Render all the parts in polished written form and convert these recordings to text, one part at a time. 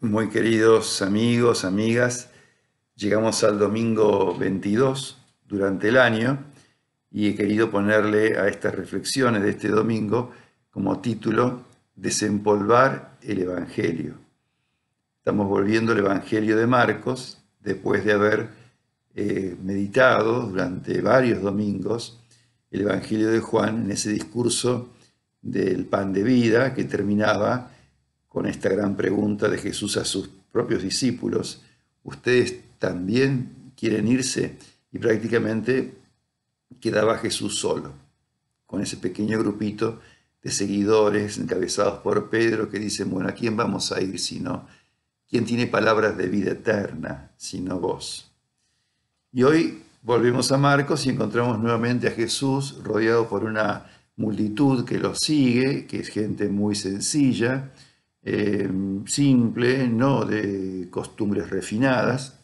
Muy queridos amigos, amigas, llegamos al domingo 22 durante el año y he querido ponerle a estas reflexiones de este domingo como título Desempolvar el Evangelio. Estamos volviendo al Evangelio de Marcos después de haber meditado durante varios domingos el Evangelio de Juan en ese discurso del pan de vida que terminaba con esta gran pregunta de Jesús a sus propios discípulos: ¿ustedes también quieren irse? Y prácticamente quedaba Jesús solo, con ese pequeño grupito de seguidores encabezados por Pedro que dicen: bueno, ¿a quién vamos a ir sino? ¿Quién tiene palabras de vida eterna sino vos? Y hoy volvemos a Marcos y encontramos nuevamente a Jesús rodeado por una multitud que lo sigue, que es gente muy sencilla, simple, no de costumbres refinadas,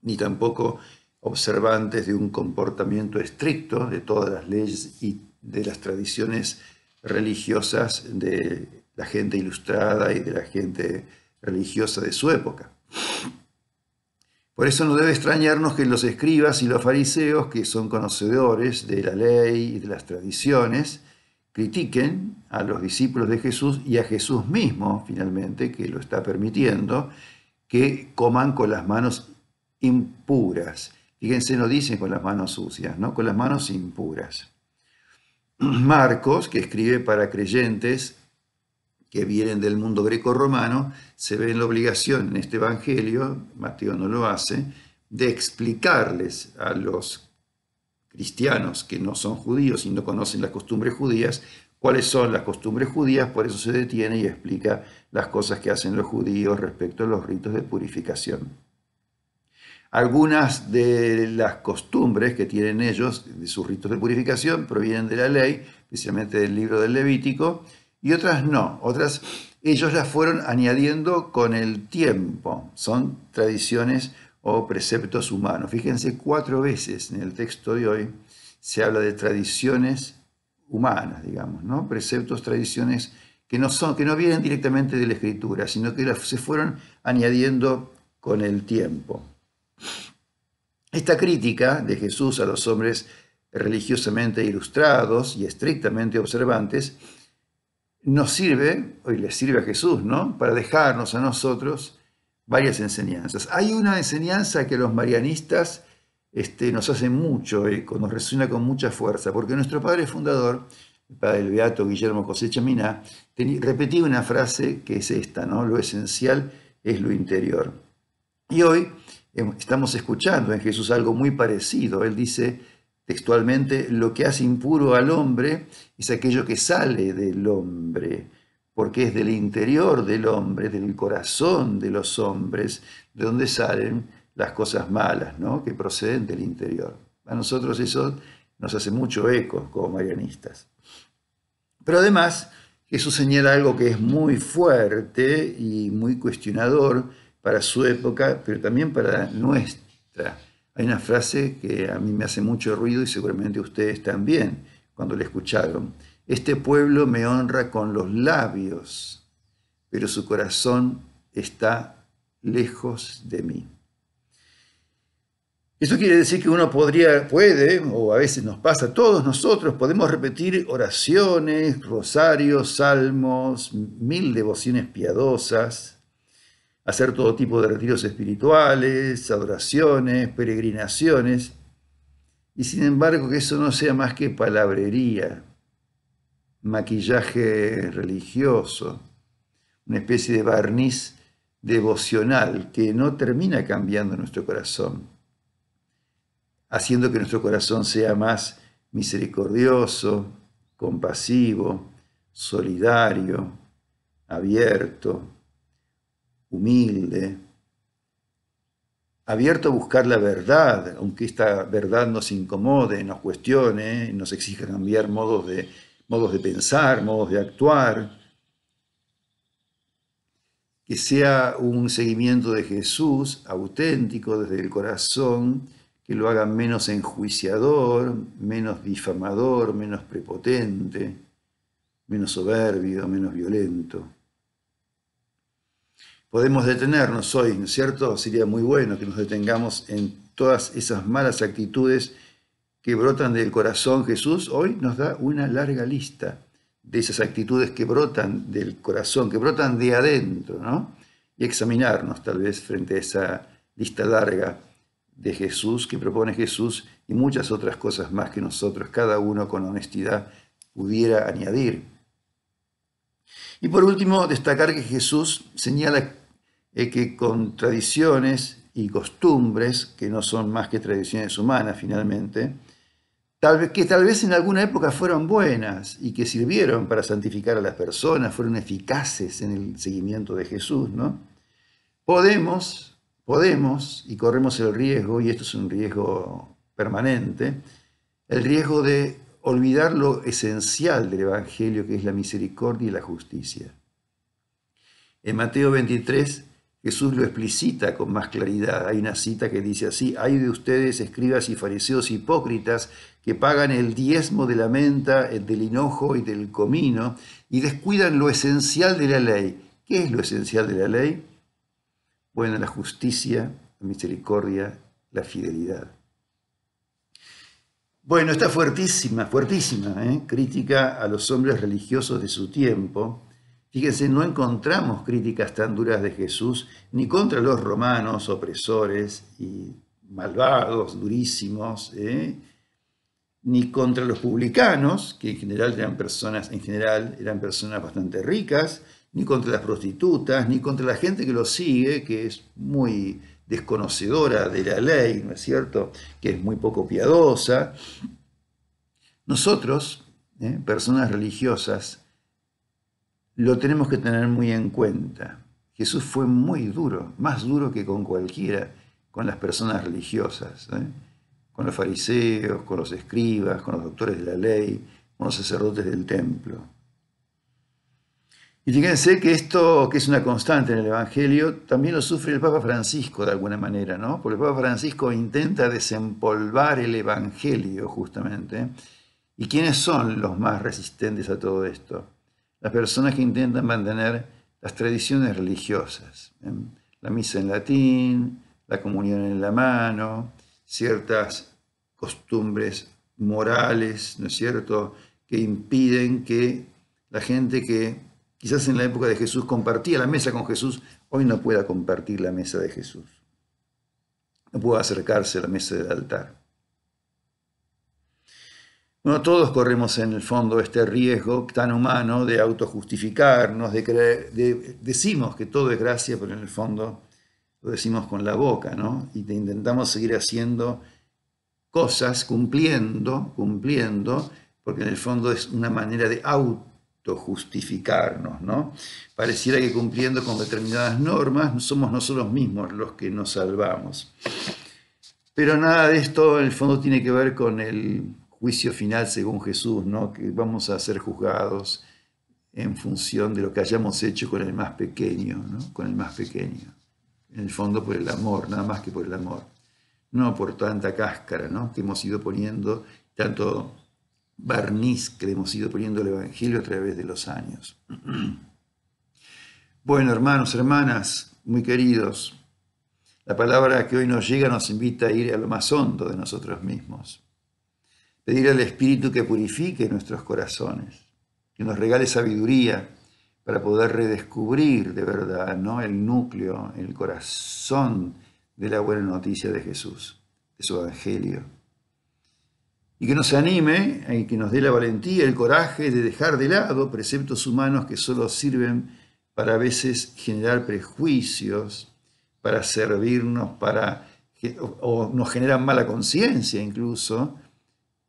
ni tampoco observantes de un comportamiento estricto de todas las leyes y de las tradiciones religiosas de la gente ilustrada y de la gente religiosa de su época. Por eso no debe extrañarnos que los escribas y los fariseos, que son conocedores de la ley y de las tradiciones, critiquen a los discípulos de Jesús y a Jesús mismo, finalmente, que lo está permitiendo, que coman con las manos impuras. Fíjense, no dicen con las manos sucias, ¿no? Con las manos impuras. Marcos, que escribe para creyentes que vienen del mundo greco-romano, se ve en la obligación en este evangelio, Mateo no lo hace, de explicarles a los cristianos que no son judíos y no conocen las costumbres judías, cuáles son las costumbres judías. Por eso se detiene y explica las cosas que hacen los judíos respecto a los ritos de purificación. Algunas de las costumbres que tienen ellos, de sus ritos de purificación, provienen de la ley, especialmente del libro del Levítico, y otras no. Otras ellos las fueron añadiendo con el tiempo. Son tradiciones o preceptos humanos. Fíjense, 4 veces en el texto de hoy se habla de tradiciones humanas, digamos, ¿no? Preceptos, tradiciones que no vienen directamente de la Escritura, sino que se fueron añadiendo con el tiempo. Esta crítica de Jesús a los hombres religiosamente ilustrados y estrictamente observantes nos sirve, hoy les sirve a Jesús, ¿no?, para dejarnos a nosotros varias enseñanzas. Hay una enseñanza que los marianistas nos hacen mucho eco, nos resuena con mucha fuerza, porque nuestro padre fundador, el padre del beato Guillermo José Chaminá, repetía una frase que es esta, ¿no? Lo esencial es lo interior. Y hoy estamos escuchando en Jesús algo muy parecido. Él dice textualmente: lo que hace impuro al hombre es aquello que sale del hombre, porque es del interior del hombre, del corazón de los hombres, de donde salen las cosas malas, ¿no?, que proceden del interior. A nosotros eso nos hace mucho eco como marianistas. Pero además Jesús señala algo que es muy fuerte y muy cuestionador para su época, pero también para nuestra. Hay una frase que a mí me hace mucho ruido y seguramente ustedes también cuando la escucharon. Este pueblo me honra con los labios, pero su corazón está lejos de mí. Eso quiere decir que uno puede, o a veces nos pasa, todos nosotros podemos repetir oraciones, rosarios, salmos, 1000 devociones piadosas, hacer todo tipo de retiros espirituales, adoraciones, peregrinaciones, y sin embargo que eso no sea más que palabrería, maquillaje religioso, una especie de barniz devocional que no termina cambiando nuestro corazón, haciendo que nuestro corazón sea más misericordioso, compasivo, solidario, abierto, humilde, abierto a buscar la verdad, aunque esta verdad nos incomode, nos cuestione, nos exija cambiar modos de pensar, modos de actuar. Que sea un seguimiento de Jesús auténtico desde el corazón, que lo haga menos enjuiciador, menos difamador, menos prepotente, menos soberbio, menos violento. podemos detenernos hoy, ¿no es cierto? Sería muy bueno que nos detengamos en todas esas malas actitudes que brotan del corazón. Jesús hoy nos da una larga lista de esas actitudes que brotan del corazón, que brotan de adentro, ¿no? Y examinarnos tal vez frente a esa lista larga de Jesús, que propone Jesús, y muchas otras cosas más que nosotros, cada uno con honestidad, pudiera añadir. Y por último, destacar que Jesús señala que con tradiciones y costumbres, que no son más que tradiciones humanas finalmente, tal vez en alguna época fueron buenas y que sirvieron para santificar a las personas, fueron eficaces en el seguimiento de Jesús, ¿no? Podemos, y corremos el riesgo, y esto es un riesgo permanente, el riesgo de olvidar lo esencial del Evangelio, que es la misericordia y la justicia. En Mateo 23, Jesús lo explicita con más claridad. Hay una cita que dice así: «Ay de ustedes, escribas y fariseos hipócritas, que pagan el diezmo de la menta, del hinojo y del comino, y descuidan lo esencial de la ley». ¿Qué es lo esencial de la ley? Bueno, la justicia, la misericordia, la fidelidad. Bueno, está fuertísima, crítica a los hombres religiosos de su tiempo. Fíjense, no encontramos críticas tan duras de Jesús ni contra los romanos opresores y malvados, durísimos, ni contra los publicanos, que en general eran personas bastante ricas, ni contra las prostitutas, ni contra la gente que lo sigue, que es muy desconocedora de la ley, ¿no es cierto?, que es muy poco piadosa. Nosotros, personas religiosas, lo tenemos que tener muy en cuenta. Jesús fue muy duro, más duro que con cualquiera, con las personas religiosas, con los fariseos, con los escribas, con los doctores de la ley, con los sacerdotes del templo. Y fíjense que esto, que es una constante en el Evangelio, también lo sufre el Papa Francisco de alguna manera, ¿no? Porque el Papa Francisco intenta desempolvar el Evangelio, justamente. ¿Y quiénes son los más resistentes a todo esto? Las personas que intentan mantener las tradiciones religiosas, la misa en latín, la comunión en la mano, ciertas costumbres morales, ¿no es cierto?, que impiden que la gente que quizás en la época de Jesús compartía la mesa con Jesús, hoy no pueda compartir la mesa de Jesús. No pueda acercarse a la mesa del altar. Bueno, todos corremos en el fondo este riesgo tan humano de autojustificarnos, decimos que todo es gracia, pero en el fondo lo decimos con la boca, ¿no? Y intentamos seguir haciendo cosas, cumpliendo, porque en el fondo es una manera de autojustificarnos, ¿no? Pareciera que cumpliendo con determinadas normas somos nosotros mismos los que nos salvamos. Pero nada de esto en el fondo tiene que ver con el juicio final según Jesús, ¿no? Que vamos a ser juzgados en función de lo que hayamos hecho con el más pequeño, ¿no? Con el más pequeño. En el fondo por el amor, nada más que por el amor. No por tanta cáscara, ¿no?, que hemos ido poniendo, tanto barniz que le hemos ido poniendo al Evangelio a través de los años. Bueno, hermanos, hermanas, muy queridos, la palabra que hoy nos llega nos invita a ir a lo más hondo de nosotros mismos. Pedir al Espíritu que purifique nuestros corazones, que nos regale sabiduría para poder redescubrir de verdad, ¿no?, el núcleo, el corazón de la buena noticia de Jesús, de su Evangelio. Y que nos anime y que nos dé la valentía, el coraje de dejar de lado preceptos humanos que solo sirven para a veces generar prejuicios, para servirnos, o nos generan mala conciencia incluso,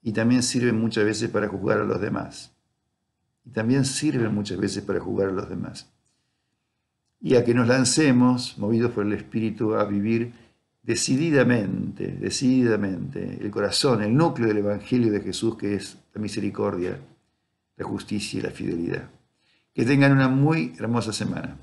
y también sirven muchas veces para juzgar a los demás. Y a que nos lancemos, movidos por el Espíritu, a vivir decididamente, el corazón, el núcleo del Evangelio de Jesús, que es la misericordia, la justicia y la fidelidad. Que tengan una muy hermosa semana.